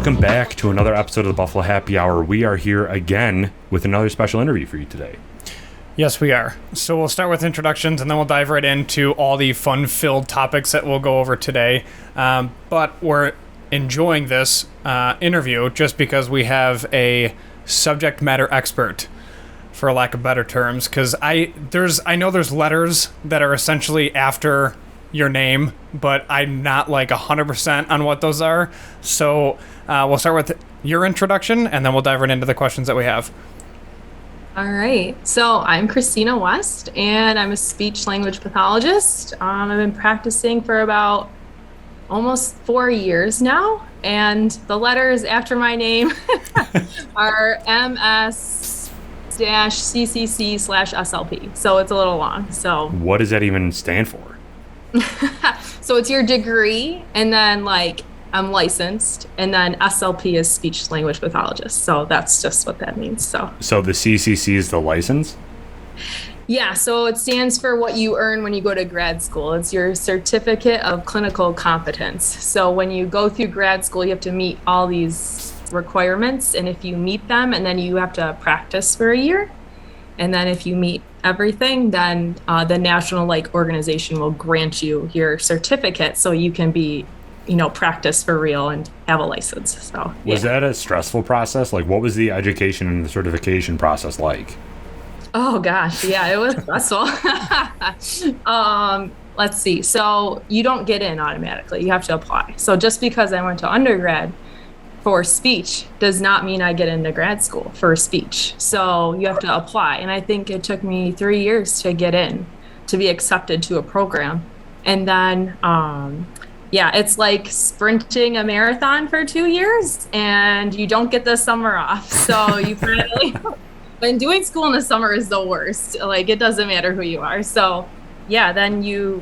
Welcome back to another episode of the Buffalo Happy Hour. We are here again with another special interview for you today. Yes, we are. So we'll start with introductions, and then we'll dive right into all the fun-filled topics that we'll go over today. But we're enjoying this interview just because we have a subject matter expert, for lack of better terms, because I know there's letters that are essentially after your name, but I'm not like 100% on what those are. So we'll start with your introduction, and then we'll dive right into the questions that we have. All right. So I'm Christina West, and I'm a speech language pathologist. I've been practicing for about almost 4 years now, and the letters after my name are MS-CCC/SLP. So it's a little long. So what does that even stand for? So it's your degree, and then I'm licensed, and then SLP is speech language pathologist. So that's just what that means. So the CCC is the license? Yeah, so it stands for what you earn when you go to grad school. It's your certificate of clinical competence. So when you go through grad school, you have to meet all these requirements, and if you meet them, and then you have to practice for a year, and then if you meet everything, then the national organization will grant you your certificate so you can be, practice for real and have a license. So Was that a stressful process? What was the education and the certification process like? Oh gosh, yeah, it was stressful. Let's see. So you don't get in automatically. You have to apply. So just because I went to undergrad for speech does not mean I get into grad school for speech. So you have to apply. And I think it took me 3 years to get in, to be accepted to a program. And then, it's like sprinting a marathon for 2 years and you don't get the summer off. So you finally, when doing school in the summer is the worst. It doesn't matter who you are. So then you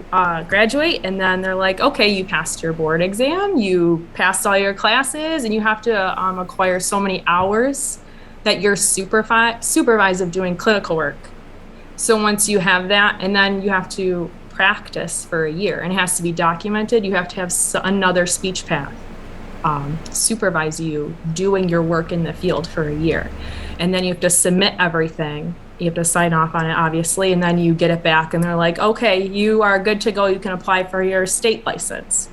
graduate, and then they're like, okay, you passed your board exam, you passed all your classes, and you have to acquire so many hours that you're supervised of doing clinical work. So once you have that, and then you have to practice for a year, and it has to be documented. You have to have another speech path supervise you doing your work in the field for a year. And then you have to submit everything. You have to sign off on it, obviously, and then you get it back, and they're like, okay, you are good to go. You can apply for your state license.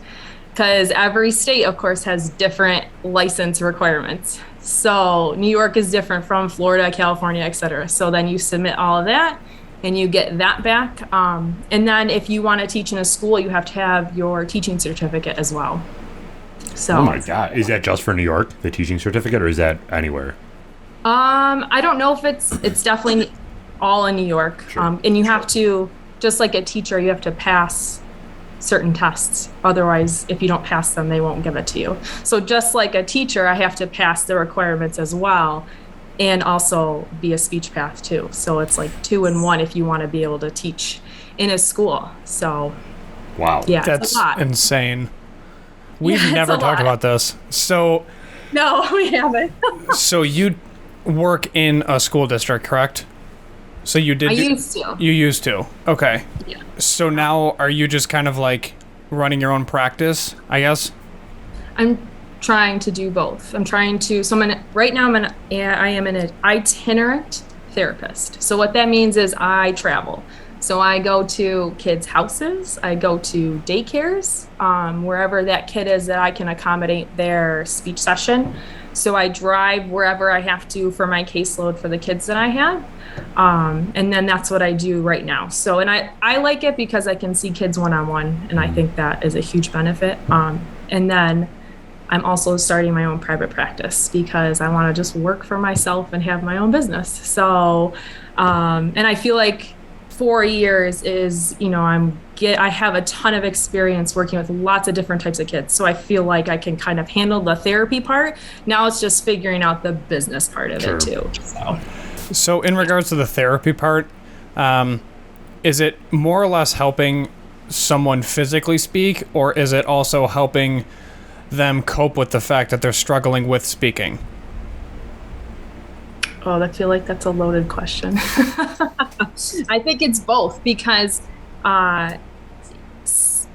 Because every state, of course, has different license requirements. So New York is different from Florida, California, et cetera. So then you submit all of that, and you get that back. And then if you want to teach in a school, you have to have your teaching certificate as well. So, oh my God. Is that just for New York, the teaching certificate, or is that anywhere? I don't know if it's definitely all in New York. Sure. And you have to, just like a teacher, you have to pass certain tests. Otherwise, if you don't pass them, they won't give it to you. So just like a teacher, I have to pass the requirements as well, and also be a speech path too. So it's 2 in 1 if you want to be able to teach in a school. So wow. Yeah, that's it's a lot. Insane. We've never talked about this. So no, we haven't. So you work in a school district, correct? So you did. I used to. You used to. Okay. Yeah. So now, are you just kind of running your own practice, I guess? I'm trying to do both. I am an itinerant therapist. So what that means is I travel. So I go to kids' houses, I go to daycares, wherever that kid is that I can accommodate their speech session. So I drive wherever I have to for my caseload for the kids that I have. And then that's what I do right now. So, and I like it because I can see kids one-on-one, and I think that is a huge benefit. And then I'm also starting my own private practice because I want to just work for myself and have my own business. So, and I feel like 4 years is, I have a ton of experience working with lots of different types of kids. So I feel like I can kind of handle the therapy part. Now it's just figuring out the business part of it too. So in regards to the therapy part, is it more or less helping someone physically speak, or is it also helping them cope with the fact that they're struggling with speaking? Oh, I feel like that's a loaded question. I think it's both because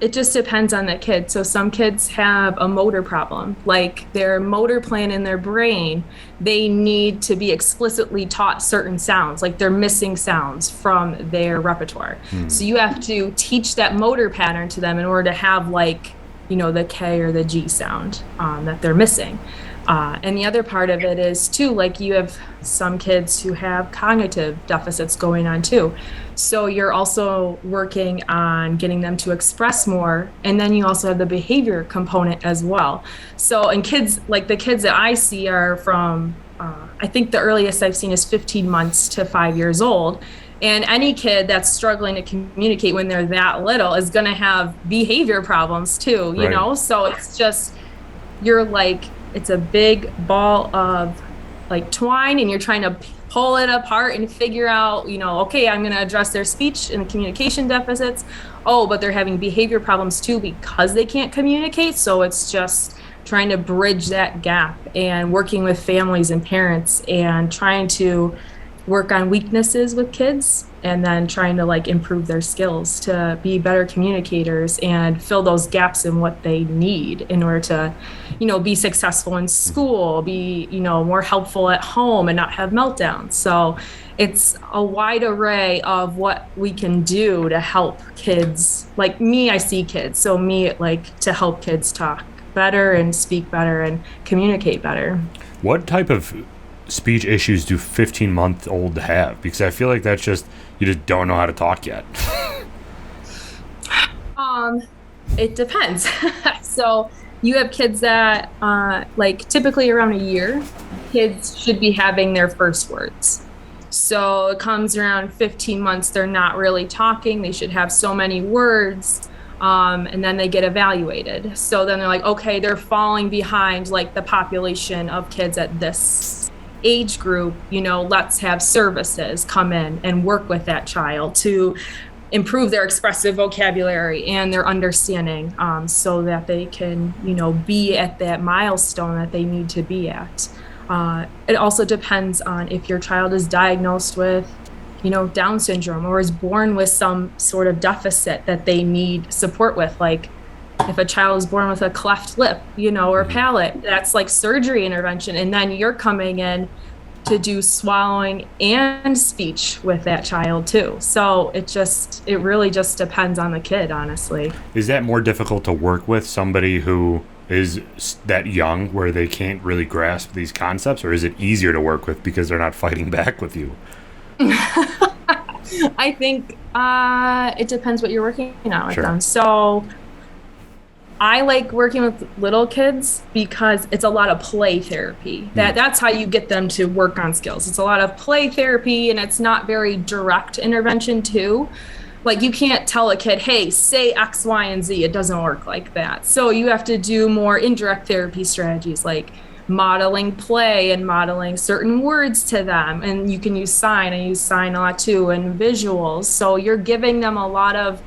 it just depends on the kid. So some kids have a motor problem, like their motor plan in their brain, they need to be explicitly taught certain sounds, like they're missing sounds from their repertoire. So you have to teach that motor pattern to them in order to have like, the K or the G sound that they're missing. And the other part of it is too, like you have some kids who have cognitive deficits going on too. So you're also working on getting them to express more. And then you also have the behavior component as well. So in kids, like the kids that I see are from, I think the earliest I've seen is 15 months to 5 years old. And any kid that's struggling to communicate when they're that little is going to have behavior problems too, you know? So it's just, you're like, it's a big ball of like twine and you're trying to pull it apart and figure out, okay, I'm going to address their speech and communication deficits. Oh, but they're having behavior problems too because they can't communicate. So it's just trying to bridge that gap and working with families and parents and trying to work on weaknesses with kids and then trying to like improve their skills to be better communicators and fill those gaps in what they need in order to, be successful in school, be, more helpful at home and not have meltdowns. So it's a wide array of what we can do to help kids. Like me, I see kids. So me, like to help kids talk better and speak better and communicate better. What type of speech issues do 15-month-old have? Because I feel like that's just, you just don't know how to talk yet. It depends. So you have kids that like typically around a year, kids should be having their first words. So it comes around 15 months, they're not really talking. They should have so many words. And then they get evaluated. So then they're like, okay, they're falling behind like the population of kids at this age group, let's have services come in and work with that child to improve their expressive vocabulary and their understanding so that they can, be at that milestone that they need to be at. It also depends on if your child is diagnosed with, Down syndrome or is born with some sort of deficit that they need support with. Like if a child is born with a cleft lip, or palate, that's like surgery intervention. And then you're coming in to do swallowing and speech with that child too. So it really just depends on the kid, honestly. Is that more difficult to work with somebody who is that young where they can't really grasp these concepts, or is it easier to work with because they're not fighting back with you? I think it depends what you're working on with them. So I like working with little kids because it's a lot of play therapy. That's how you get them to work on skills. It's a lot of play therapy and it's not very direct intervention too. Like you can't tell a kid, hey, say X, Y, and Z. It doesn't work like that. So you have to do more indirect therapy strategies like modeling play and modeling certain words to them. And you can use sign. I use sign a lot too, and visuals. So you're giving them a lot of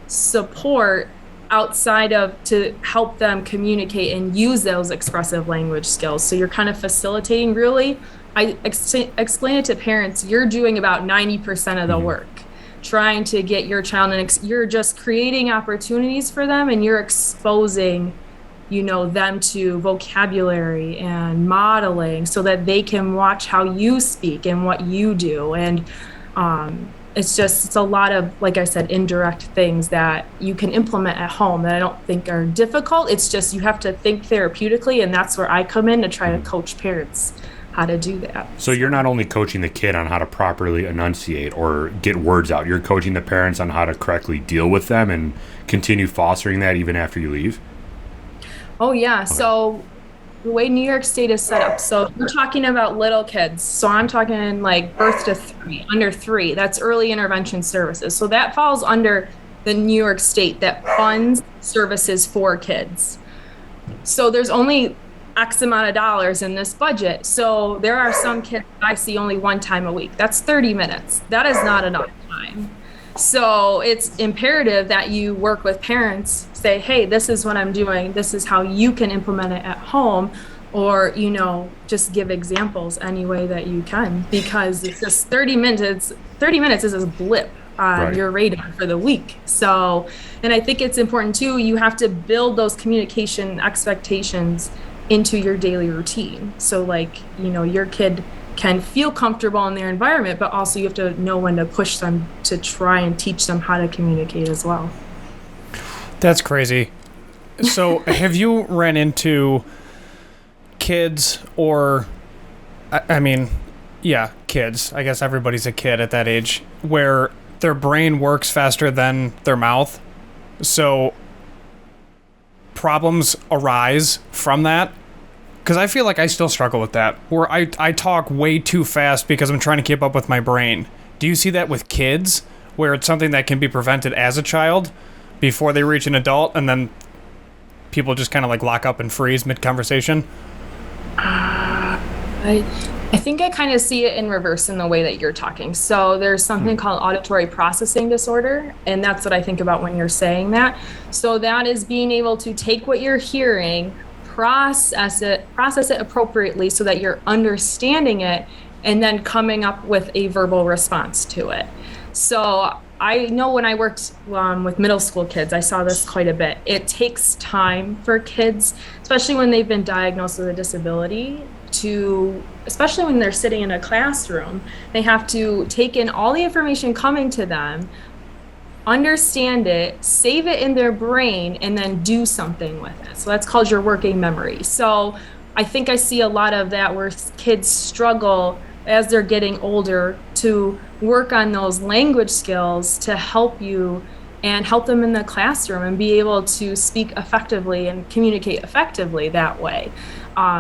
support outside of to help them communicate and use those expressive language skills. So you're kind of facilitating really. I explain it to parents, you're doing about 90% of the work, trying to get your child, and you're just creating opportunities for them and you're exposing them to vocabulary and modeling so that they can watch how you speak and what you do. And it's a lot of, like I said, indirect things that you can implement at home that I don't think are difficult. It's just you have to think therapeutically, and that's where I come in to try to coach parents how to do that. So you're not only coaching the kid on how to properly enunciate or get words out, you're coaching the parents on how to correctly deal with them and continue fostering that even after you leave? Oh, yeah. Okay. So the way New York State is set up, so we're talking about little kids. So I'm talking like birth to 3, under 3. That's early intervention services. So that falls under the New York State that funds services for kids. So there's only X amount of dollars in this budget. So there are some kids I see only one time a week. That's 30 minutes. That is not enough time. So it's imperative that you work with parents, say, hey, this is what I'm doing. This is how you can implement it at home, or, just give examples any way that you can, because it's just 30 minutes. 30 minutes is a blip on Right. your radar for the week. So, and I think it's important too, you have to build those communication expectations into your daily routine. So like, your kid can feel comfortable in their environment, but also you have to know when to push them to try and teach them how to communicate as well. That's crazy. So have you ran into kids or, I mean, yeah, kids. I guess everybody's a kid at that age where their brain works faster than their mouth. So problems arise from that. Because I feel like I still struggle with that, where I talk way too fast because I'm trying to keep up with my brain. Do you see that with kids, where it's something that can be prevented as a child before they reach an adult, and then people just kind of like lock up and freeze mid-conversation? I think I kind of see it in reverse in the way that you're talking. So there's something called auditory processing disorder, and that's what I think about when you're saying that. So that is being able to take what you're hearing, process it appropriately so that you're understanding it, and then coming up with a verbal response to it. So I know when I worked with middle school kids, I saw this quite a bit. It takes time for kids, especially when they've been diagnosed with a disability, especially when they're sitting in a classroom, they have to take in all the information coming to them, understand it, save it in their brain, and then do something with it. So that's called your working memory. So I think I see a lot of that where kids struggle as they're getting older to work on those language skills to help you and help them in the classroom and be able to speak effectively and communicate effectively that way.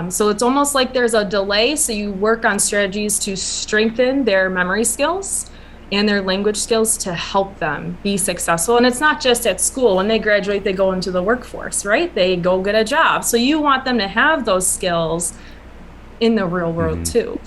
So it's almost like there's a delay. So you work on strategies to strengthen their memory skills and their language skills to help them be successful. And it's not just at school. When they graduate, they go into the workforce, right? They go get a job. So you want them to have those skills in the real world too.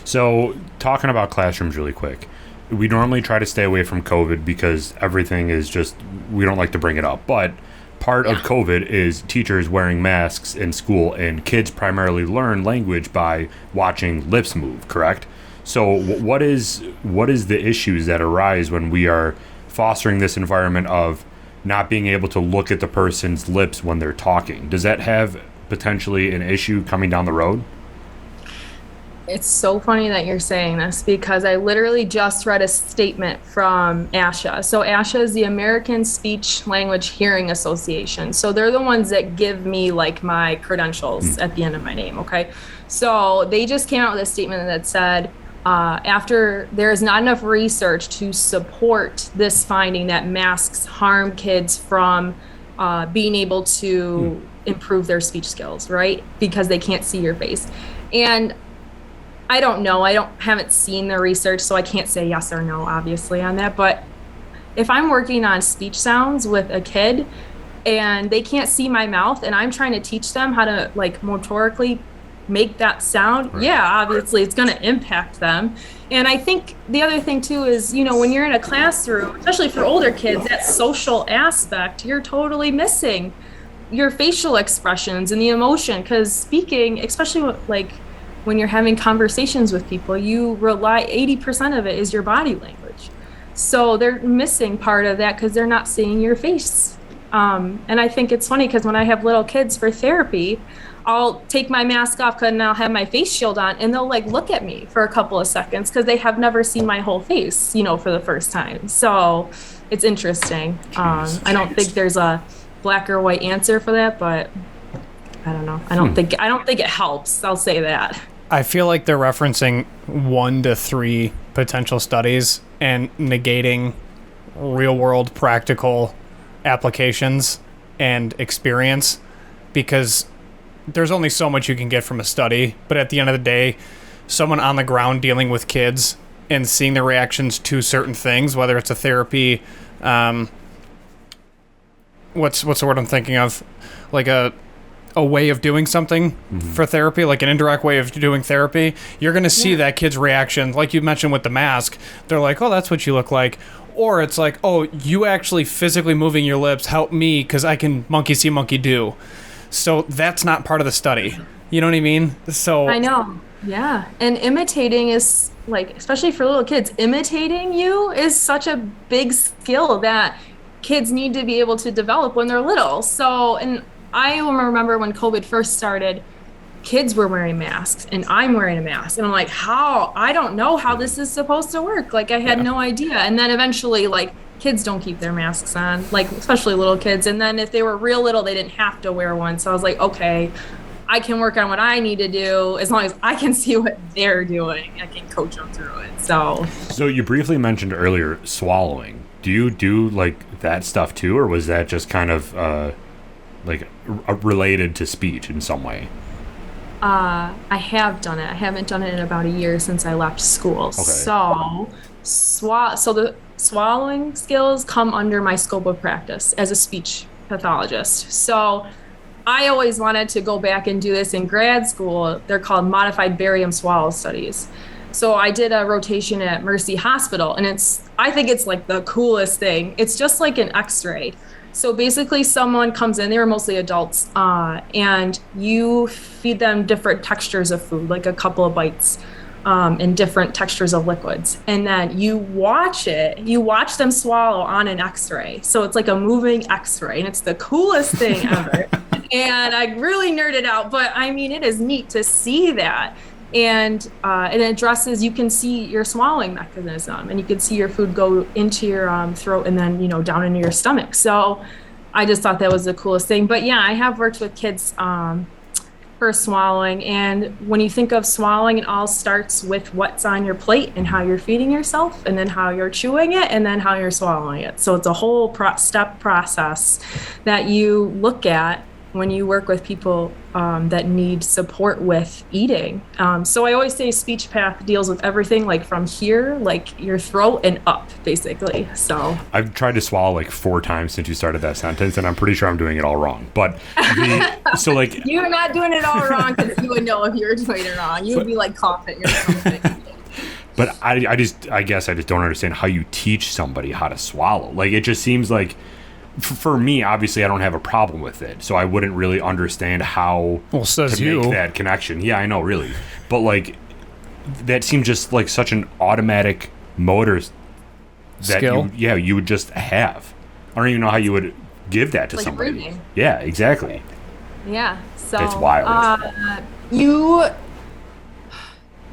So talking about classrooms really quick, we normally try to stay away from COVID because everything is just, we don't like to bring it up. But part of COVID is teachers wearing masks in school, and kids primarily learn language by watching lips move, correct? So what is the issues that arise when we are fostering this environment of not being able to look at the person's lips when they're talking? Does that have potentially an issue coming down the road? It's so funny that you're saying this because I literally just read a statement from ASHA. So ASHA is the American Speech Language Hearing Association. So they're the ones that give me like my credentials at the end of my name, okay? So they just came out with a statement that said, after there is not enough research to support this finding that masks harm kids from being able to improve their speech skills, right? Because they can't see your face. And I don't know. Haven't seen the research, so I can't say yes or no, obviously, on that. But if I'm working on speech sounds with a kid and they can't see my mouth and I'm trying to teach them how to like motorically make that sound, right, yeah, obviously it's going to impact them. And I think the other thing too is, when you're in a classroom, especially for older kids, that social aspect, you're totally missing your facial expressions and the emotion, because speaking, especially like when you're having conversations with people, you rely, 80% of it is your body language. So they're missing part of that because they're not seeing your face. And I think it's funny because when I have little kids for therapy, I'll take my mask off and I'll have my face shield on and they'll like look at me for a couple of seconds because they have never seen my whole face, for the first time. So it's interesting. I don't think there's a black or white answer for that, but I don't know. I don't think it helps. I'll say that. I feel like they're referencing 1 to 3 potential studies and negating real-world practical applications and experience, because there's only so much you can get from a study. But at the end of the day, someone on the ground dealing with kids and seeing their reactions to certain things, whether it's a therapy, what's the word I'm thinking of? Like a way of doing something for therapy, like an indirect way of doing therapy, you're going to see that kid's reaction. Like you mentioned with the mask, they're like, oh, that's what you look like. Or it's like, oh, you actually physically moving your lips help me because I can monkey see, monkey do. So that's not part of the study. You know what I mean? So I know. Yeah. And imitating is like, especially for little kids, imitating you is such a big skill that kids need to be able to develop when they're little. So, and I remember when COVID first started, kids were wearing masks and I'm wearing a mask. And I'm like, how? I don't know how this is supposed to work. Like, I had no idea. And then eventually, like, kids don't keep their masks on, like, especially little kids. And then if they were real little, they didn't have to wear one. So I was like, okay, I can work on what I need to do as long as I can see what they're doing. I can coach them through it. So you briefly mentioned earlier swallowing. Do you do like that stuff too, or was that just kind of related to speech in some way? I have done it. I haven't done it in about a year since I left school. Okay. So the swallowing skills come under my scope of practice as a speech pathologist. So I always wanted to go back and do this in grad school. They're called modified barium swallow studies. So I did a rotation at Mercy Hospital, and I think it's like the coolest thing. It's just like an x-ray. So basically someone comes in, they were mostly adults, and you feed them different textures of food, like a couple of bites, and different textures of liquids. And then you watch them swallow on an x-ray. So it's like a moving x-ray, and it's the coolest thing ever. And I really nerded out, but I mean, it is neat to see that. And it addresses, you can see your swallowing mechanism, and you can see your food go into your throat and then, down into your stomach. So I just thought that was the coolest thing. But yeah, I have worked with kids for swallowing. And when you think of swallowing, it all starts with what's on your plate and how you're feeding yourself, and then how you're chewing it, and then how you're swallowing it. So it's a whole step process that you look at when you work with people that need support with eating. So I always say speech path deals with everything, like from here, like your throat and up, basically. So I've tried to swallow like 4 times since you started that sentence, and I'm pretty sure I'm doing it all wrong. But you're not doing it all wrong, because you would know if you were doing it wrong. You would be like coughing or something. But I guess I just don't understand how you teach somebody how to swallow. Like, it just seems like, for me, obviously, I don't have a problem with it, so I wouldn't really understand how to make that connection. Yeah, I know, really. But, like, that seems just like such an automatic motor that you would just have. I don't even know how you would give that to like somebody. Breathing. Yeah, exactly. Yeah, so it's wild.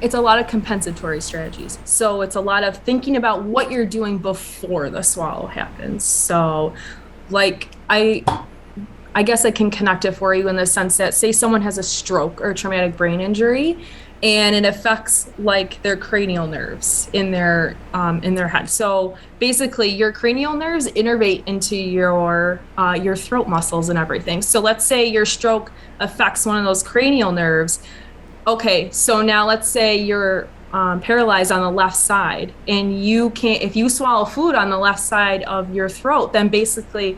It's a lot of compensatory strategies. So it's a lot of thinking about what you're doing before the swallow happens. So, like, I guess I can connect it for you in the sense that, say someone has a stroke or a traumatic brain injury, and it affects like their cranial nerves in their head. So basically, your cranial nerves innervate into your throat muscles and everything. So let's say your stroke affects one of those cranial nerves. Okay, so now let's say you're paralyzed on the left side, and you can't, if you swallow food on the left side of your throat, then basically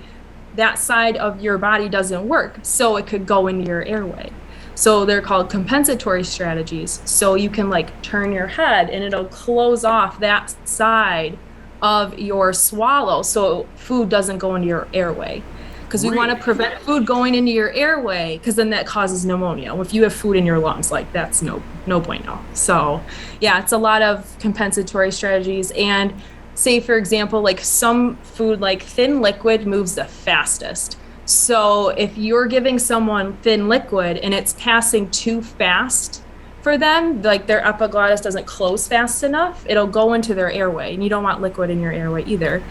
that side of your body doesn't work, so it could go into your airway. So they're called compensatory strategies. So you can like turn your head and it'll close off that side of your swallow so food doesn't go into your airway. Because we want to prevent food going into your airway, because then that causes pneumonia. If you have food in your lungs, like, that's no bueno. So yeah, it's a lot of compensatory strategies. And say, for example, like some food, like thin liquid moves the fastest. So if you're giving someone thin liquid and it's passing too fast for them, like their epiglottis doesn't close fast enough, it'll go into their airway, and you don't want liquid in your airway either.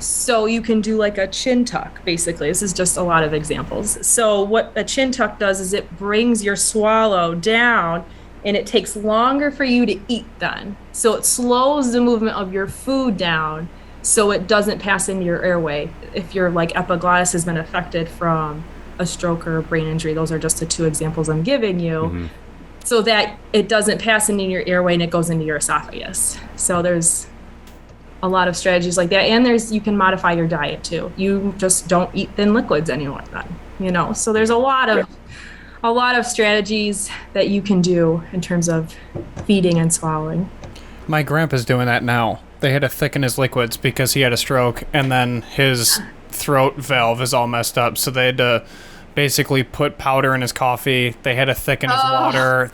So you can do like a chin tuck, basically. This is just a lot of examples. So what a chin tuck does is it brings your swallow down, and it takes longer for you to eat then. So it slows the movement of your food down so it doesn't pass into your airway. If your like epiglottis has been affected from a stroke or a brain injury, those are just the 2 examples I'm giving you. Mm-hmm. So that it doesn't pass into your airway and it goes into your esophagus. So there's a lot of strategies like that. And you can modify your diet too. You just don't eat thin liquids anymore then, So there's a lot of strategies that you can do in terms of feeding and swallowing. My grandpa's doing that now. They had to thicken his liquids because he had a stroke, and then his throat valve is all messed up, so they had to basically put powder in his coffee. They had to thicken his water.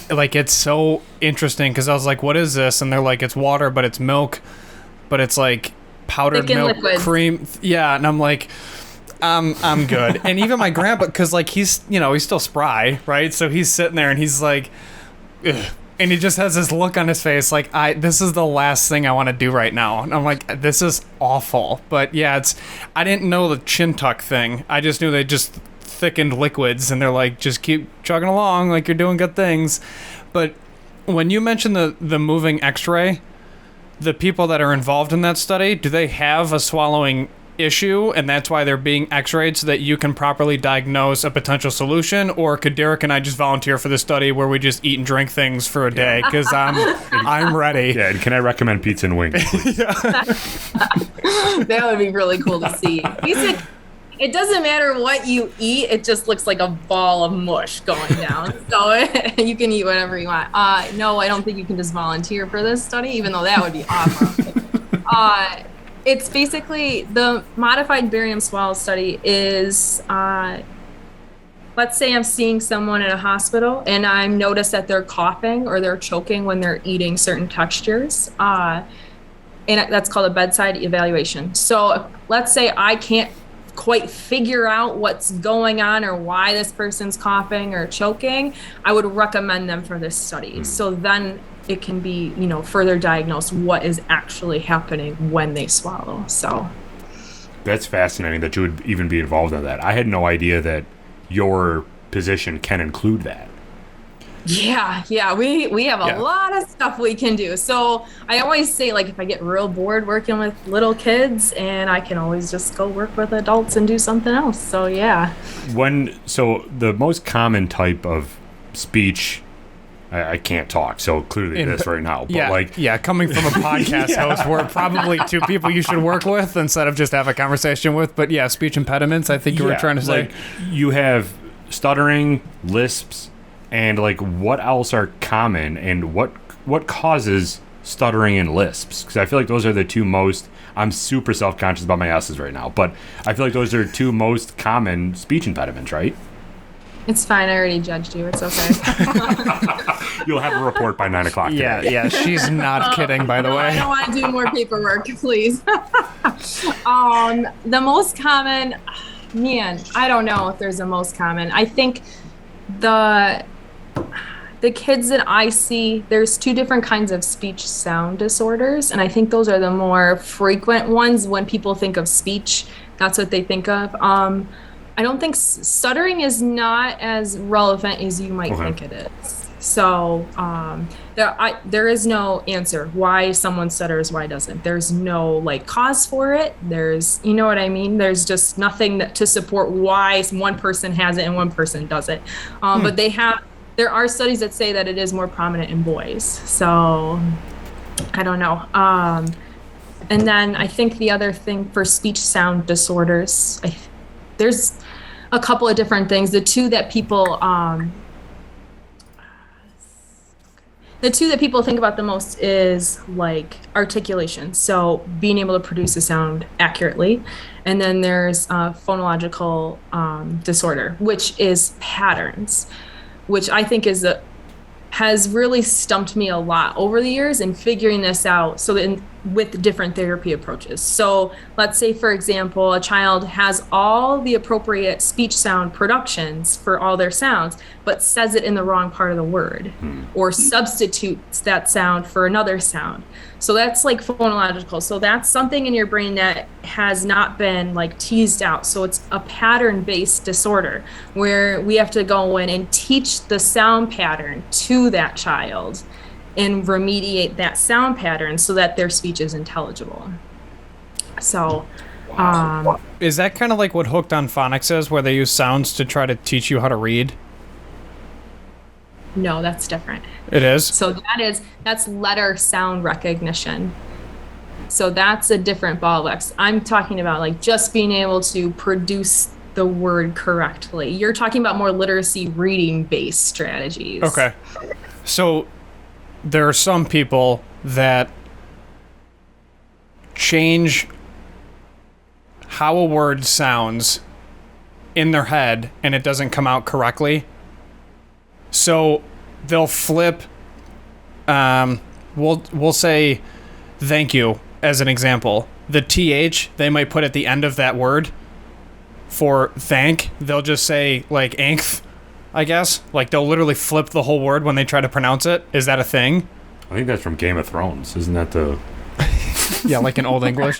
Like, it's so interesting because I was like, what is this? And they're like, it's water, but it's milk, but it's like powdered Thick and milk liquids. cream. Yeah, and I'm like, I'm good. And even my grandpa, because like he's still spry, right? So he's sitting there and he's like, ugh. And he just has this look on his face like, this is the last thing I want to do right now. And I'm like, this is awful. But yeah, I didn't know the chin tuck thing. I just knew they just thickened liquids and they're like, just keep chugging along like you're doing good things. But when you mentioned the moving x-ray, the people that are involved in that study, do they have a swallowing issue and that's why they're being x-rayed so that you can properly diagnose a potential solution? Or could Derek and I just volunteer for the study where we just eat and drink things for a day? Because I'm ready. Yeah, and can I recommend pizza and wings, please? That would be really cool to see. He said it doesn't matter what you eat, it just looks like a ball of mush going down. So you can eat whatever you want. No, I don't think you can just volunteer for this study, even though that would be awesome. It's basically the modified barium swallow study is, let's say I'm seeing someone in a hospital and I notice that they're coughing or they're choking when they're eating certain textures. And that's called a bedside evaluation. So let's say I can't quite figure out what's going on or why this person's coughing or choking, I would recommend them for this study. So then it can be, further diagnosed what is actually happening when they swallow. So that's fascinating that you would even be involved in that. I had no idea that your position can include that. Yeah, we have a lot of stuff we can do. So I always say, like, if I get real bored working with little kids, and I can always just go work with adults and do something else. So yeah. So the most common type of speech, I can't talk, so clearly this right now. But coming from a podcast host, we're probably two people you should work with instead of just have a conversation with. But yeah, speech impediments, I think you were trying to say. Like, you have stuttering, lisps, and like what else are common and what causes stuttering and lisps? Because I feel like those are the two most, I'm super self-conscious about my S's right now, but I feel like those are two most common speech impediments, right? It's fine. I already judged you. It's okay. You'll have a report by 9 o'clock today. Yeah. She's not kidding, by the way. I don't want to do more paperwork, please. The most common, man, I don't know if there's a most common. I think the kids that I see, there's two different kinds of speech sound disorders, and I think those are the more frequent ones when people think of speech. That's what they think of. I don't think stuttering is not as relevant as you might think it is. So there is no answer why someone stutters, why doesn't. There's no cause for it. There's, you know what I mean? There's just nothing to support why one person has it and one person doesn't. But there are studies that say that it is more prominent in boys. So I don't know. And then I think the other thing for speech sound disorders, there's a couple of different things. The two that people think about the most is articulation, so being able to produce a sound accurately, and then there's phonological disorder, which is patterns, which I think has really stumped me a lot over the years in figuring this out. So with different therapy approaches. So let's say, for example, a child has all the appropriate speech sound productions for all their sounds, but says it in the wrong part of the word or substitutes that sound for another sound. So that's phonological. So that's something in your brain that has not been teased out. So it's a pattern-based disorder where we have to go in and teach the sound pattern to that child and remediate that sound pattern so that their speech is intelligible. So is that kind of like what Hooked on Phonics is, where they use sounds to try to teach you how to read? No, that's different. It is? So that's letter sound recognition. So that's a different ball of wax. I'm talking about just being able to produce the word correctly. You're talking about more literacy reading based strategies. Okay. So there are some people that change how a word sounds in their head and it doesn't come out correctly. So they'll flip, we'll say thank you as an example. The TH they might put at the end of that word for thank. They'll just say like angth, I guess. Like they'll literally flip the whole word when they try to pronounce it. Is that a thing? I think that's from Game of Thrones. Isn't that the... Yeah, like in Old English.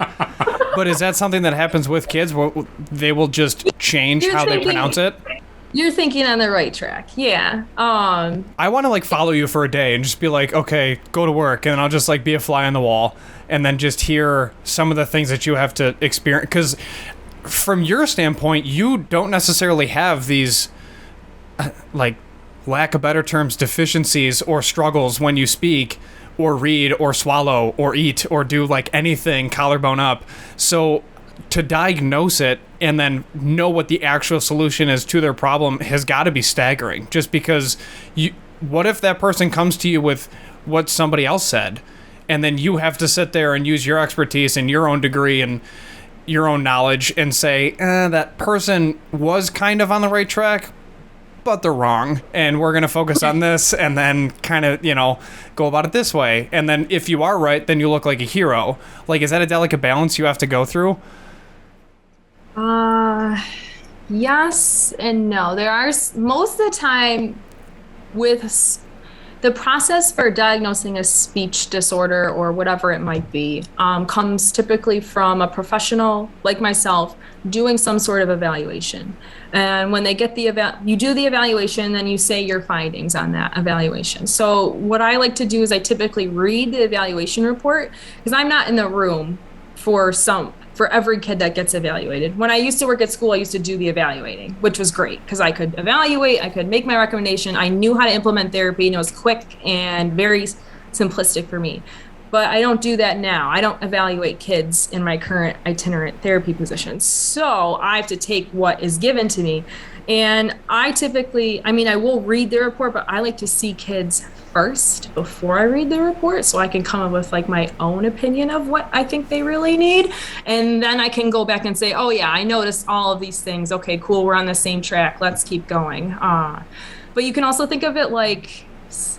But is that something that happens with kids where they will just change how they pronounce it? You're thinking on the right track. Yeah. I want to like follow you for a day and just be like, okay, go to work, and I'll just like be a fly on the wall and then just hear some of the things that you have to experience. Because from your standpoint, you don't necessarily have these like, lack of better terms, deficiencies or struggles when you speak or read or swallow or eat or do like anything collarbone up. So to diagnose it and then know what the actual solution is to their problem has got to be staggering. Just because what if that person comes to you with what somebody else said, and then you have to sit there and use your expertise and your own degree and your own knowledge and say, that person was kind of on the right track, but they're wrong, and we're going to focus on this, and then kind of, go about it this way. And then if you are right, then you look like a hero. Like, is that a delicate balance you have to go through? Yes and no. There are, most of the time with the process for diagnosing a speech disorder or whatever it might be, comes typically from a professional like myself doing some sort of evaluation. And when they get you do the evaluation, then you say your findings on that evaluation. So what I like to do is I typically read the evaluation report, because I'm not in the room for every kid that gets evaluated. When I used to work at school, I used to do the evaluating, which was great because I could evaluate, I could make my recommendation. I knew how to implement therapy, and it was quick and very simplistic for me. But I don't do that now. I don't evaluate kids in my current itinerant therapy position. So I have to take what is given to me. And I typically, I will read the report, but I like to see kids first before I read the report, so I can come up with like my own opinion of what I think they really need. And then I can go back and say, oh yeah, I noticed all of these things. Okay, cool, we're on the same track. Let's keep going. But you can also think of it like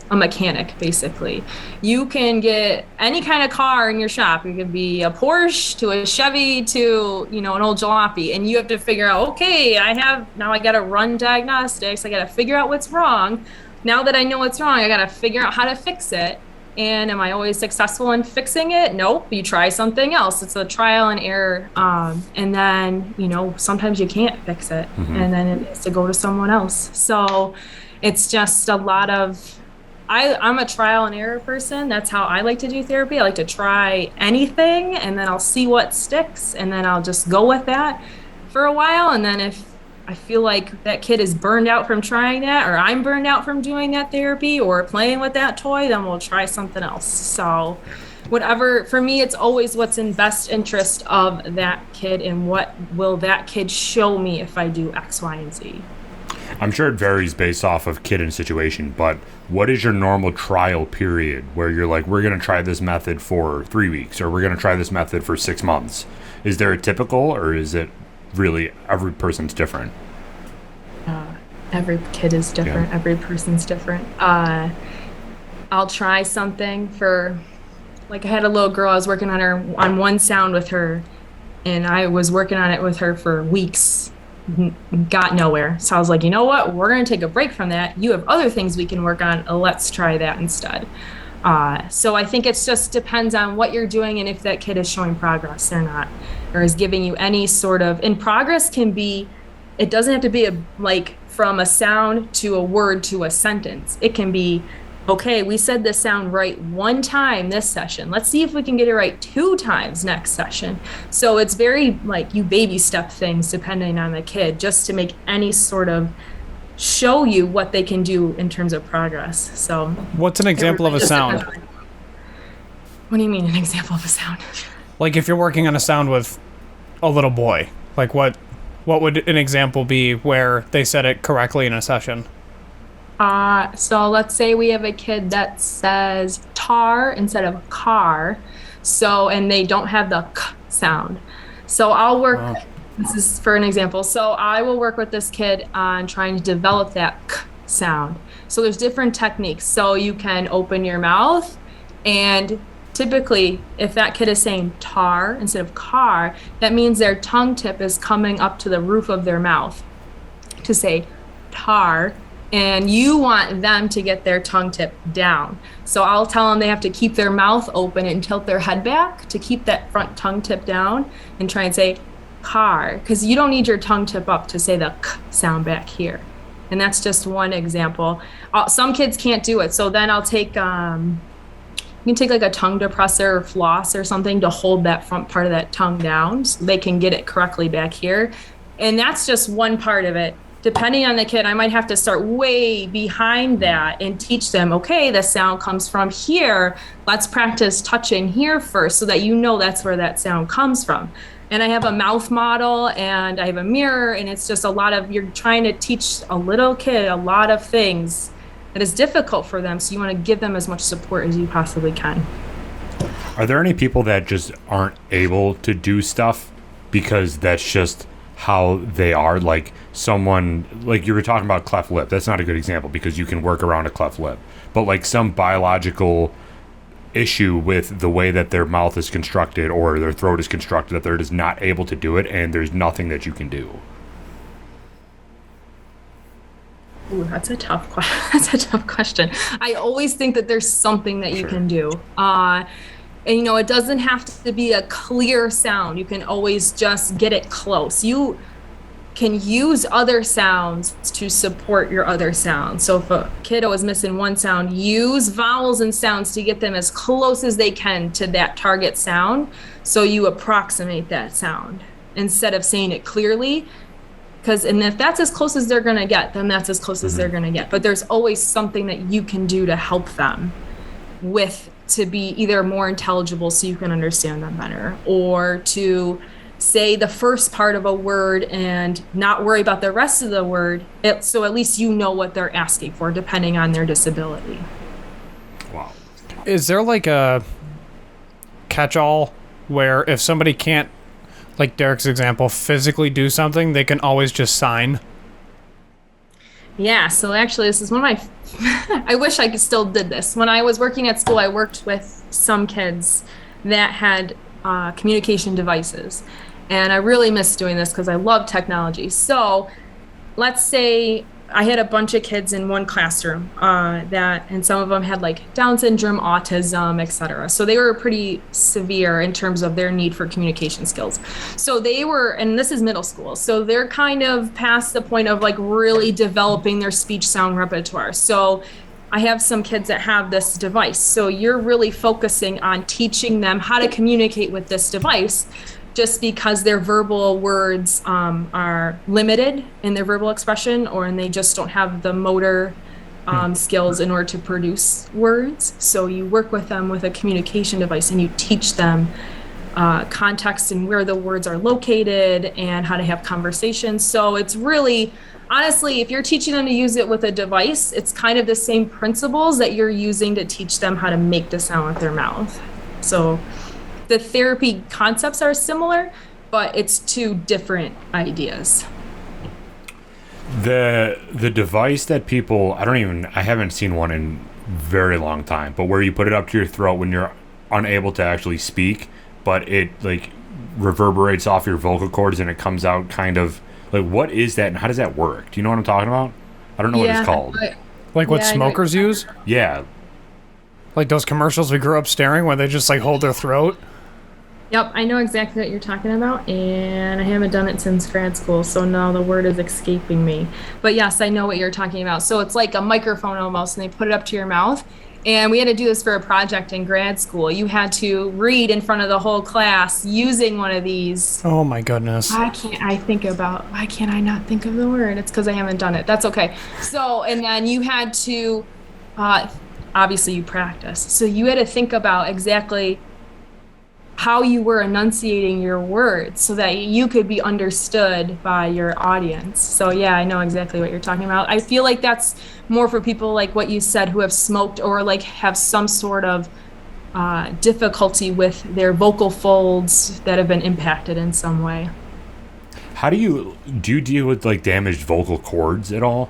a mechanic, basically. You can get any kind of car in your shop. It could be a Porsche to a Chevy to, an old jalopy. And you have to figure out, okay, I got to run diagnostics. I got to figure out what's wrong. Now that I know what's wrong, I got to figure out how to fix it. And am I always successful in fixing it? Nope. You try something else. It's a trial and error. And then, sometimes you can't fix it. Mm-hmm. And then it has to go to someone else. So it's just a lot of, I'm a trial and error person. That's how I like to do therapy. I like to try anything, and then I'll see what sticks, and then I'll just go with that for a while. And then if I feel like that kid is burned out from trying that, or I'm burned out from doing that therapy or playing with that toy, then we'll try something else. So whatever, for me, it's always what's in best interest of that kid and what will that kid show me if I do X, Y, and Z. I'm sure it varies based off of kid and situation, but what is your normal trial period where you're like, we're going to try this method for 3 weeks, or we're going to try this method for 6 months? Is there a typical, or is it really every person's different? Every kid is different. Yeah. Every person's different. I'll try something for, like, I had a little girl, I was working on one sound with her, and I was working on it with her for weeks. Got nowhere. So I was like, you know what? We're going to take a break from that. You have other things we can work on. Let's try that instead. So I think it just depends on what you're doing and if that kid is showing progress or not, or is giving you any sort of, and progress can be, it doesn't have to be like from a sound to a word to a sentence. It can be, okay, we said this sound right one time this session. Let's see if we can get it right 2 times next session. So it's very like you baby step things depending on the kid, just to make any sort of show you what they can do in terms of progress. So what's an example of a sound? What do you mean an example of a sound? Like if you're working on a sound with a little boy, like what would an example be where they said it correctly in a session? So let's say we have a kid that says tar instead of car. So, and they don't have the k sound. So I'll work This is for an example. So I will work with this kid on trying to develop that k sound. So there's different techniques. So you can open your mouth, and typically if that kid is saying tar instead of car, that means their tongue tip is coming up to the roof of their mouth to say tar, and you want them to get their tongue tip down. So I'll tell them they have to keep their mouth open and tilt their head back to keep that front tongue tip down and try and say car, because you don't need your tongue tip up to say the k sound back here. And that's just one example. Some kids can't do it. So then I'll take, you can take like a tongue depressor or floss or something to hold that front part of that tongue down so they can get it correctly back here. And that's just one part of it. Depending on the kid, I might have to start way behind that and teach them, okay, the sound comes from here. Let's practice touching here first so that you know that's where that sound comes from. And I have a mouth model and I have a mirror, and it's just a lot of, you're trying to teach a little kid a lot of things that is difficult for them. So you want to give them as much support as you possibly can. Are there any people that just aren't able to do stuff because that's just how they are? Like someone, like you were talking about cleft lip. That's not a good example because you can work around a cleft lip. But like some biological issue with the way that their mouth is constructed or their throat is constructed that they're just not able to do it, and there's nothing that you can do. Ooh, that's a tough question. I always think that there's something that you can do. And you know, it doesn't have to be a clear sound. You can always just get it close. You can use other sounds to support your other sounds. So if a kiddo is missing one sound, use vowels and sounds to get them as close as they can to that target sound. So you approximate that sound instead of saying it clearly. And if that's as close as they're going to get, then that's as close as they're going to get. But there's always something that you can do to help them with, to be either more intelligible so you can understand them better, or to say the first part of a word and not worry about the rest of the word. So at least you know what they're asking for, depending on their disability. Wow. Is there like a catch-all where if somebody can't, like Derek's example, physically do something, they can always just sign? Yeah, so actually this is one of my, I wish I still did this. When I was working at school, I worked with some kids that had communication devices. And I really miss doing this because I love technology. So let's say I had a bunch of kids in one classroom and some of them had like Down syndrome, autism, etc. So they were pretty severe in terms of their need for communication skills. So they were, and this is middle school, so they're kind of past the point of like really developing their speech sound repertoire. So I have some kids that have this device. So you're really focusing on teaching them how to communicate with this device, just because their verbal words are limited in their verbal expression, and they just don't have the motor skills in order to produce words. So you work with them with a communication device and you teach them context and where the words are located and how to have conversations. So it's really, honestly, if you're teaching them to use it with a device, it's kind of the same principles that you're using to teach them how to make the sound with their mouth. So the therapy concepts are similar, but it's two different ideas. The device that people, I haven't seen one in very long time, but where you put it up to your throat when you're unable to actually speak, but it like reverberates off your vocal cords and it comes out kind of like, what is that and how does that work? Do you know what I'm talking about? I don't know what it's called. Like what smokers use? Yeah. Like those commercials we grew up staring where they just like hold their throat? Yep, I know exactly what you're talking about, and I haven't done it since grad school, so now the word is escaping me. But yes, I know what you're talking about. So it's like a microphone almost, and they put it up to your mouth. And we had to do this for a project in grad school. You had to read in front of the whole class using one of these. Oh my goodness. Why can't I not think of the word? It's because I haven't done it. That's okay. So, and then you had to, obviously you practice. So you had to think about exactly how you were enunciating your words so that you could be understood by your audience. So yeah, I know exactly what you're talking about. I feel like that's more for people like what you said who have smoked or like have some sort of difficulty with their vocal folds that have been impacted in some way. How do you deal with like damaged vocal cords at all?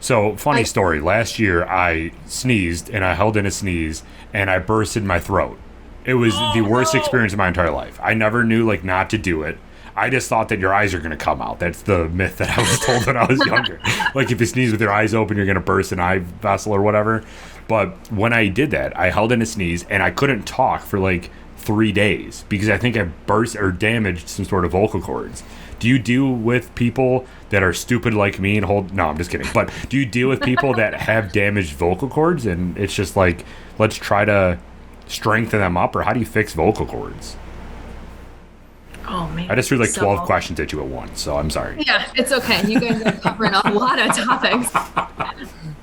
So, funny story. Last year, I sneezed and I held in a sneeze and I bursted my throat. It was the worst experience of my entire life. I never knew like not to do it. I just thought that your eyes are going to come out. That's the myth that I was told when I was younger. Like if you sneeze with your eyes open, you're going to burst an eye vessel or whatever. But when I did that, I held in a sneeze and I couldn't talk for like 3 days because I think I burst or damaged some sort of vocal cords. Do you deal with people that are stupid like me and hold... No, I'm just kidding. But do you deal with people that have damaged vocal cords and it's just like, let's try to strengthen them up? Or how do you fix vocal cords? Oh, man. I just threw like 12 questions at you at once, so I'm sorry. Yeah, it's okay. You guys are covering a lot of topics.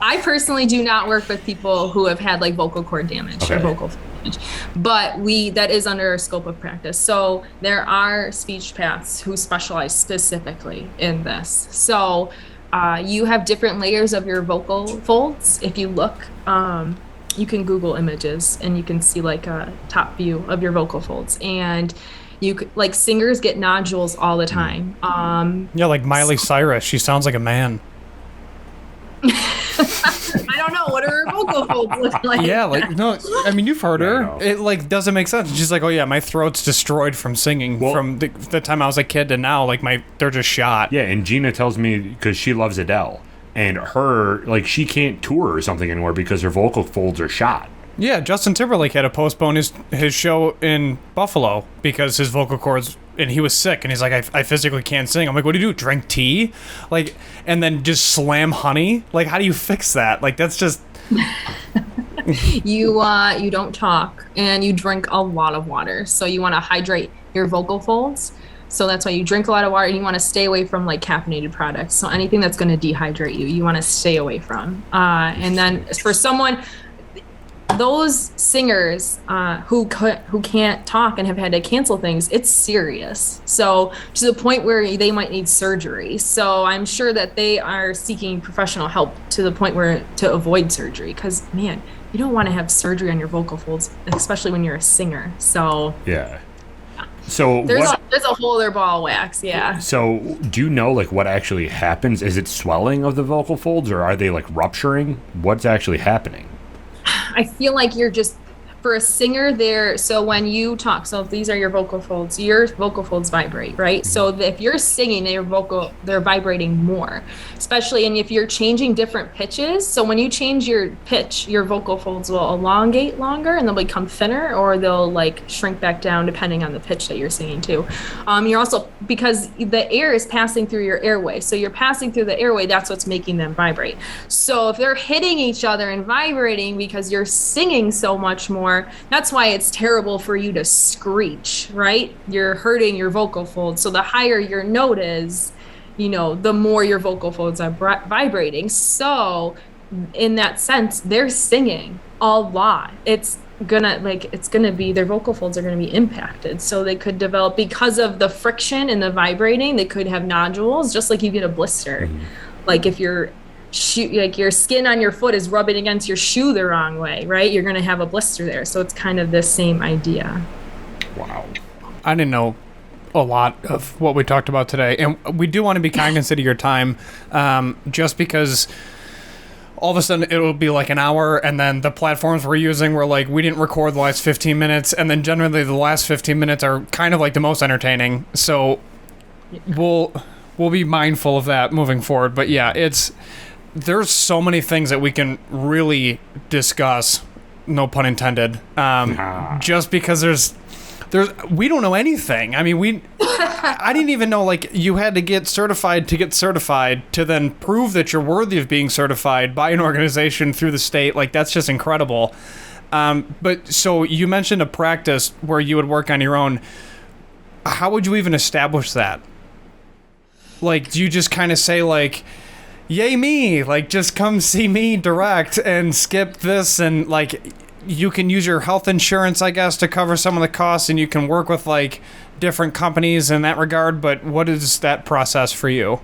I personally do not work with people who have had like vocal cord damage or vocal damage, but that is under our scope of practice. So there are speech paths who specialize specifically in this. So you have different layers of your vocal folds. If you look, you can Google images and you can see like a top view of your vocal folds. And like singers get nodules all the time. Yeah, like Miley Cyrus. She sounds like a man. I don't know. What do her vocal folds look like? Yeah, like, no, I mean, you've heard her. It, like, doesn't make sense. She's like, oh, yeah, my throat's destroyed from singing from the time I was a kid to now. Like, they're just shot. Yeah, and Gina tells me, because she loves Adele, and like, she can't tour or something anymore because her vocal folds are shot. Yeah, Justin Timberlake had to postpone his show in Buffalo because his vocal cords, and he was sick, and he's like, I physically can't sing. I'm like, what do you do? Drink tea? Like, and then just slam honey? Like, how do you fix that? Like, that's just... You don't talk, and you drink a lot of water. So you want to hydrate your vocal folds. So that's why you drink a lot of water, and you want to stay away from like caffeinated products. So anything that's going to dehydrate you want to stay away from. And then for someone... Those singers who can't talk and have had to cancel things, it's serious. So to the point where they might need surgery. So I'm sure that they are seeking professional help to the point where to avoid surgery. Because, man, you don't want to have surgery on your vocal folds, especially when you're a singer. So yeah. So there's a whole other ball of wax, yeah. So do you know like what actually happens? Is it swelling of the vocal folds, or are they like rupturing? What's actually happening? I feel like you're just, for a singer there, so when you talk, so if these are your vocal folds vibrate, right? Mm-hmm. So if you're singing, they're vibrating more, especially, and if you're changing different pitches, so when you change your pitch, your vocal folds will elongate longer and they'll become thinner, or they'll like shrink back down depending on the pitch that you're singing to. You're also, because the air is passing through your airway, so you're passing through the airway, that's what's making them vibrate. So if they're hitting each other and vibrating because you're singing so much more, that's why it's terrible for you to screech, right? You're hurting your vocal folds. So the higher your note is, the more your vocal folds are vibrating. So in that sense, they're singing a lot. Their vocal folds are gonna be impacted. So they could develop, because of the friction and the vibrating, they could have nodules, just like you get a blister. Mm-hmm. Like if your skin on your foot is rubbing against your shoe the wrong way, right? You're going to have a blister there. So it's kind of the same idea. Wow. I didn't know a lot of what we talked about today. And we do want to be cognizant of your time, just because all of a sudden it'll be like an hour, and then the platforms we're using were like, we didn't record the last 15 minutes, and then generally the last 15 minutes are kind of like the most entertaining. So we'll be mindful of that moving forward. But yeah, there's so many things that we can really discuss, no pun intended, just because we don't know anything. I mean, I didn't even know, like, you had to get certified to then prove that you're worthy of being certified by an organization through the state. Like, that's just incredible. But so you mentioned a practice where you would work on your own. How would you even establish that? Like, do you just kind of say, like, yay me, like, just come see me direct and skip this, and like, you can use your health insurance, I guess, to cover some of the costs, and you can work with like different companies in that regard. But what is that process for you?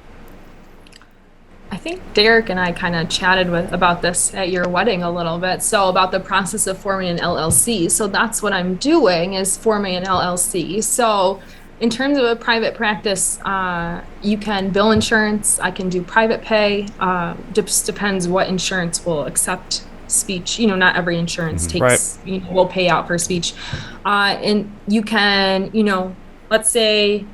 I think Derek and I kind of chatted about this at your wedding a little bit. So about the process of forming an LLC. So that's what I'm doing, is forming an LLC. So in terms of a private practice, you can bill insurance. I can do private pay. Just depends what insurance will accept speech. Not every insurance takes, will pay out for speech. And you can, let's say,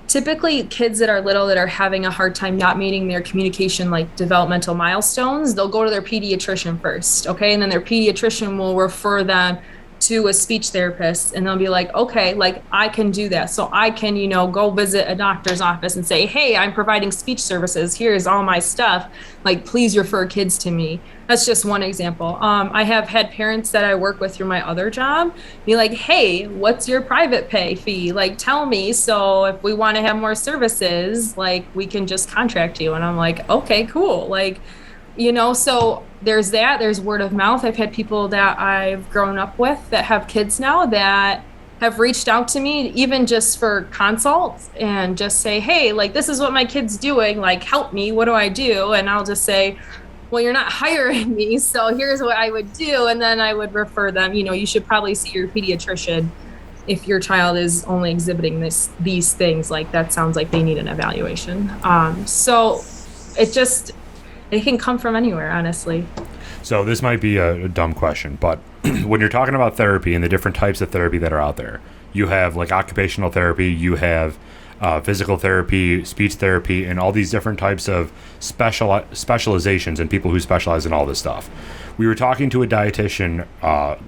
typically kids that are little that are having a hard time not meeting their communication, like developmental milestones, they'll go to their pediatrician first. Okay. And then their pediatrician will refer them to a speech therapist, and they'll be like, okay, like I can do that. So I can, go visit a doctor's office and say, hey, I'm providing speech services. Here's all my stuff. Like, please refer kids to me. That's just one example. I have had parents that I work with through my other job be like, hey, what's your private pay fee? Like, tell me. So if we want to have more services, like we can just contract you. And I'm like, okay, cool. Like, so there's that. There's word of mouth. I've had people that I've grown up with that have kids now that have reached out to me, even just for consults, and just say, hey, like, this is what my kid's doing. Like, help me. What do I do? And I'll just say, well, you're not hiring me, so here's what I would do. And then I would refer them, you should probably see your pediatrician if your child is only exhibiting these things. Like, that sounds like they need an evaluation. So it can come from anywhere, honestly. So this might be a dumb question, but when you're talking about therapy and the different types of therapy that are out there, you have like occupational therapy, you have physical therapy, speech therapy, and all these different types of specializations and people who specialize in all this stuff. We were talking to a dietitian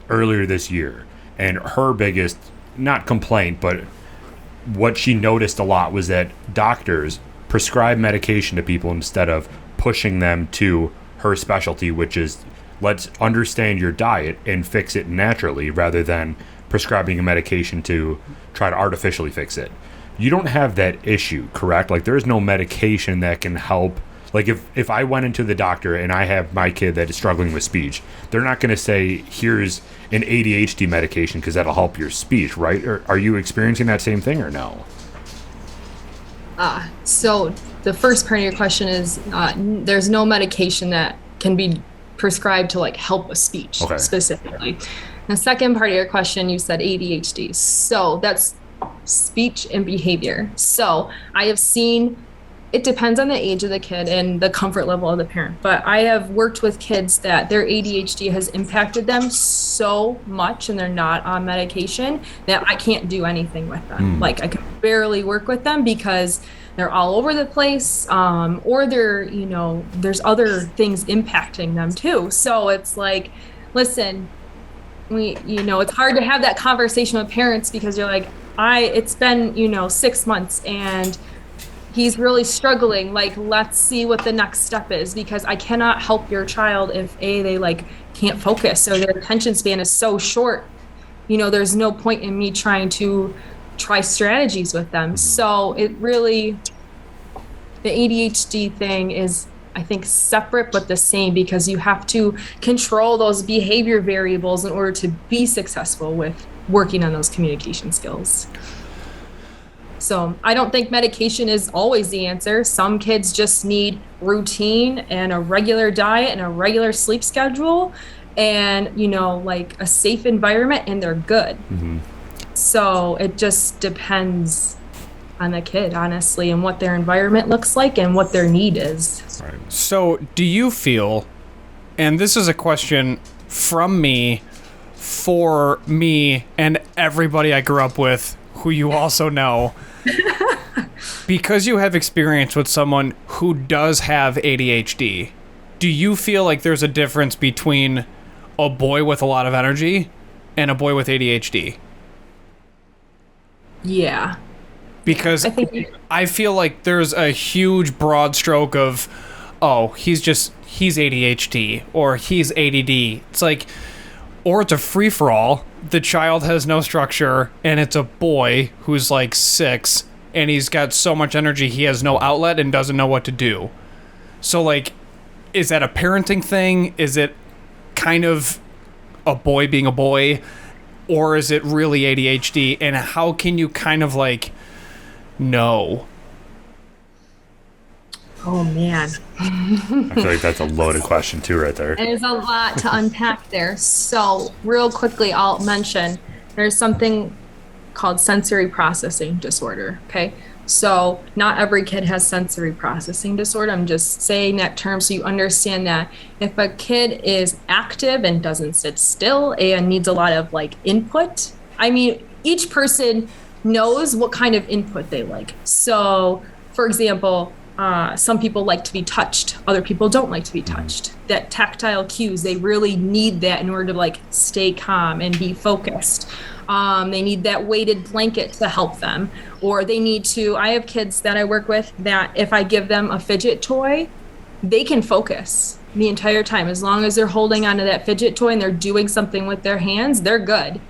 earlier this year, and her biggest, not complaint, but what she noticed a lot was that doctors prescribe medication to people instead of pushing them to her specialty, which is, let's understand your diet and fix it naturally rather than prescribing a medication to try to artificially fix it. You don't have that issue, correct? Like, there's no medication that can help. Like, if I went into the doctor and I have my kid that is struggling with speech, they're not going to say, here's an ADHD medication because that'll help your speech, right? Or are you experiencing that same thing or no? So the first part of your question is there's no medication that can be prescribed to like help with speech specifically. The second part of your question, you said ADHD. So that's speech and behavior. So I have seen, it depends on the age of the kid and the comfort level of the parent, but I have worked with kids that their ADHD has impacted them so much and they're not on medication that I can't do anything with them. Like, I can barely work with them because they're all over the place, or they're, there's other things impacting them too. So it's like, listen, it's hard to have that conversation with parents because you're like, it's been, 6 months and he's really struggling. Like, let's see what the next step is, because I cannot help your child if they like can't focus or their attention span is so short. There's no point in me trying to try strategies with them. So it really, the ADHD thing is, I think, separate but the same, because you have to control those behavior variables in order to be successful with working on those communication skills. So I don't think medication is always the answer. Some kids just need routine and a regular diet and a regular sleep schedule and, like a safe environment, and they're good. So it just depends on the kid, honestly, and what their environment looks like and what their need is. Right. So do you feel, and this is a question from me, for me and everybody I grew up with, who you also know, because you have experience with someone who does have ADHD, do you feel like there's a difference between a boy with a lot of energy and a boy with ADHD? Yeah. Because I feel like there's a huge broad stroke of, he's ADHD or he's ADD. It's like, or it's a free-for-all. The child has no structure, and it's a boy who's like 6, and he's got so much energy he has no outlet and doesn't know what to do. So, like, is that a parenting thing? Is it kind of a boy being a boy? Or is it really ADHD? And how can you kind of, like, know? Oh, man. I feel like that's a loaded question, too, right there. There's a lot to unpack there. So real quickly, I'll mention there's something called sensory processing disorder. Okay. So not every kid has sensory processing disorder. I'm just saying that term so you understand that if a kid is active and doesn't sit still and needs a lot of like input, I mean, each person knows what kind of input they like. So for example, some people like to be touched. Other people don't like to be touched. That tactile cues, they really need that in order to like stay calm and be focused. They need that weighted blanket to help them, or they need to, I have kids that I work with that if I give them a fidget toy, they can focus the entire time. As long as they're holding onto that fidget toy and they're doing something with their hands, they're good.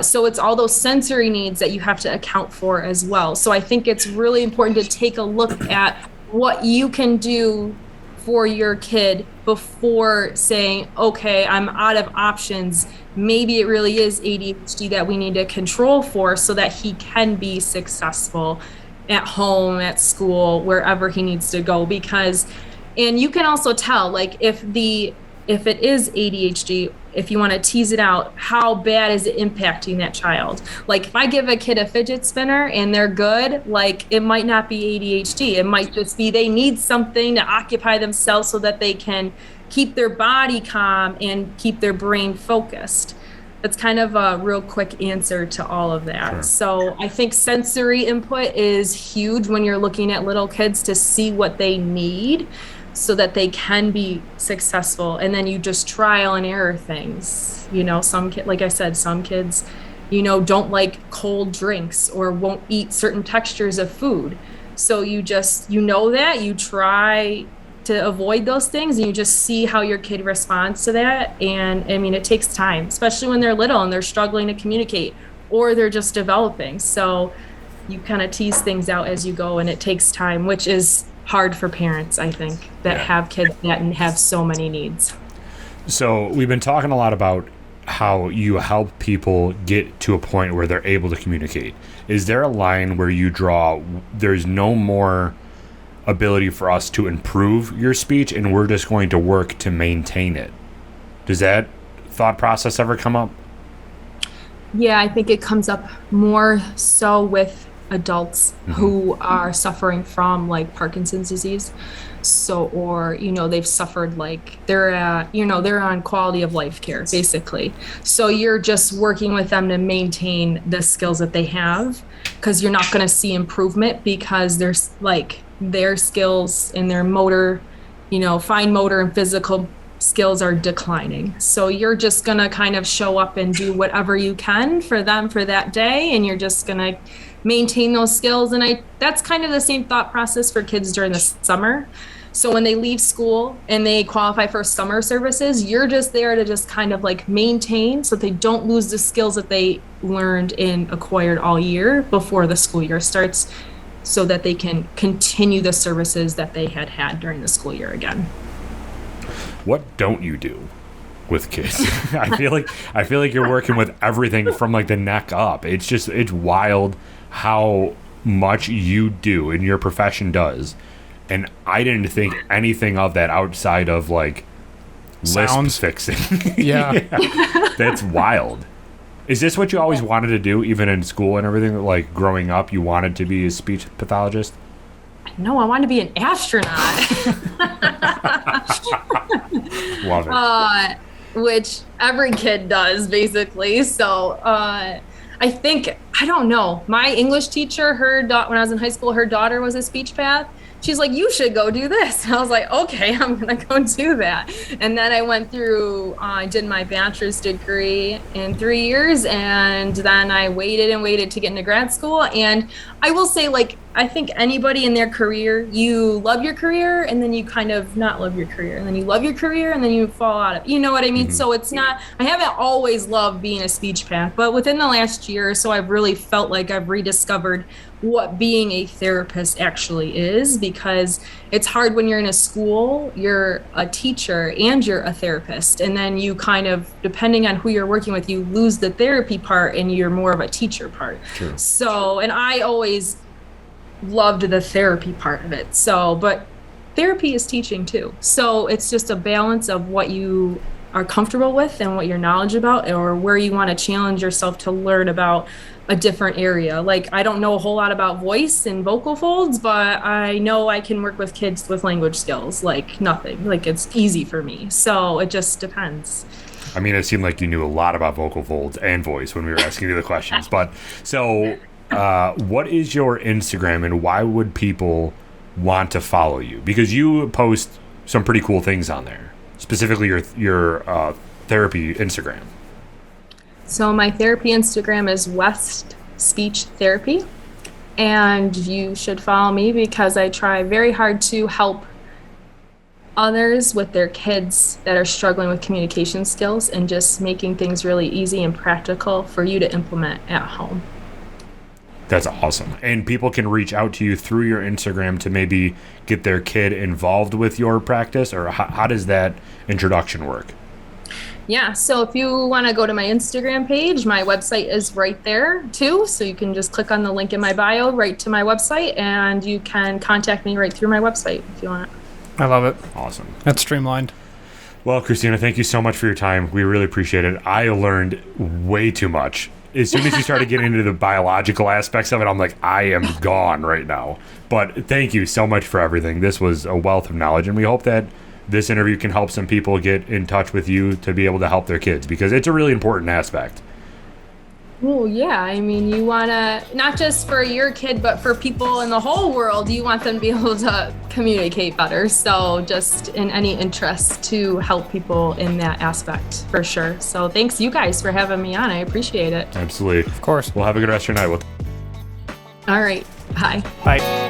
So it's all those sensory needs that you have to account for as well. So I think it's really important to take a look at what you can do for your kid before saying, okay, I'm out of options. Maybe it really is ADHD that we need to control for so that he can be successful at home, at school, wherever he needs to go. Because, and you can also tell, like if it is ADHD, if you want to tease it out, how bad is it impacting that child? Like if I give a kid a fidget spinner and they're good, like it might not be ADHD. It might just be they need something to occupy themselves so that they can keep their body calm and keep their brain focused. That's kind of a real quick answer to all of that. Sure. So I think sensory input is huge when you're looking at little kids to see what they need so that they can be successful. And then you just trial and error things. You know, like I said, some kids, you know, don't like cold drinks or won't eat certain textures of food. So you just, you know that, you try to avoid those things and you just see how your kid responds to that. And I mean, it takes time, especially when they're little and they're struggling to communicate or they're just developing. So you kind of tease things out as you go and it takes time, which is hard for parents, I think, that have kids that have so many needs. So we've been talking a lot about how you help people get to a point where they're able to communicate. Is there a line where you draw, there's no more ability for us to improve your speech and we're just going to work to maintain it? Does that thought process ever come up? Yeah, I think it comes up more so with adults who are suffering from like Parkinson's disease. So, or, you know, they've suffered like they're on quality of life care, basically. So you're just working with them to maintain the skills that they have because you're not going to see improvement because there's like their skills and their motor, you know, fine motor and physical skills are declining. So you're just going to kind of show up and do whatever you can for them for that day. And you're just going to maintain those skills. And that's kind of the same thought process for kids during the summer. So when they leave school and they qualify for summer services, you're just there to just kind of like maintain so they don't lose the skills that they learned and acquired all year before the school year starts so that they can continue the services that they had during the school year again. What don't you do with kids? I feel like you're working with everything from like the neck up. It's wild how much you do and your profession does. And I didn't think anything of that outside of like lisp fixing. Yeah. That's wild. Is this what you always wanted to do, even in school and everything? Like growing up, you wanted to be a speech pathologist? No, I wanted to be an astronaut. Love it. Which every kid does, basically. So I think, I don't know. My English teacher, when I was in high school, her daughter was a speech path. She's like, you should go do this. And I was like, okay, I'm going to go do that. And then I went through, I did my bachelor's degree in 3 years. And then I waited to get into grad school. And I will say, like, I think anybody in their career, you love your career and then you kind of not love your career. And then you love your career and then you fall out of, you know what I mean? Mm-hmm. So it's not, I haven't always loved being a speech path, but within the last year or so, I've really felt like I've rediscovered what being a therapist actually is, because it's hard when you're in a school, you're a teacher and you're a therapist. And then you kind of, depending on who you're working with, you lose the therapy part and you're more of a teacher part. True. So, and I always loved the therapy part of it. So, but therapy is teaching too. So it's just a balance of what you are comfortable with and what your knowledge about, or where you want to challenge yourself to learn about a different area. Like, I don't know a whole lot about voice and vocal folds, but I know I can work with kids with language skills like nothing. Like, it's easy for me. So it just depends. I mean, it seemed like you knew a lot about vocal folds and voice when we were asking you the questions. But so what is your Instagram, and why would people want to follow you? Because you post some pretty cool things on there, specifically your therapy Instagram. So my therapy Instagram is West Speech Therapy, and you should follow me because I try very hard to help others with their kids that are struggling with communication skills, and just making things really easy and practical for you to implement at home. That's awesome. And people can reach out to you through your Instagram to maybe get their kid involved with your practice, or how does that introduction work? Yeah, so if you want to go to my Instagram page, my website is right there too. So you can just click on the link in my bio right to my website, and you can contact me right through my website if you want. I love it. Awesome. That's streamlined. Well, Christina, thank you so much for your time. We really appreciate it. I learned way too much. As soon as you started getting into the biological aspects of it, I'm like, I am gone right now. But thank you so much for everything. This was a wealth of knowledge, and we hope that this interview can help some people get in touch with you to be able to help their kids, because it's a really important aspect. Well, yeah, I mean, you want to, not just for your kid, but for people in the whole world, you want them to be able to communicate better. So just in any interest to help people in that aspect, for sure. So thanks you guys for having me on. I appreciate it. Absolutely. Of course. Well, have a good rest of your night. All right. Bye. Bye.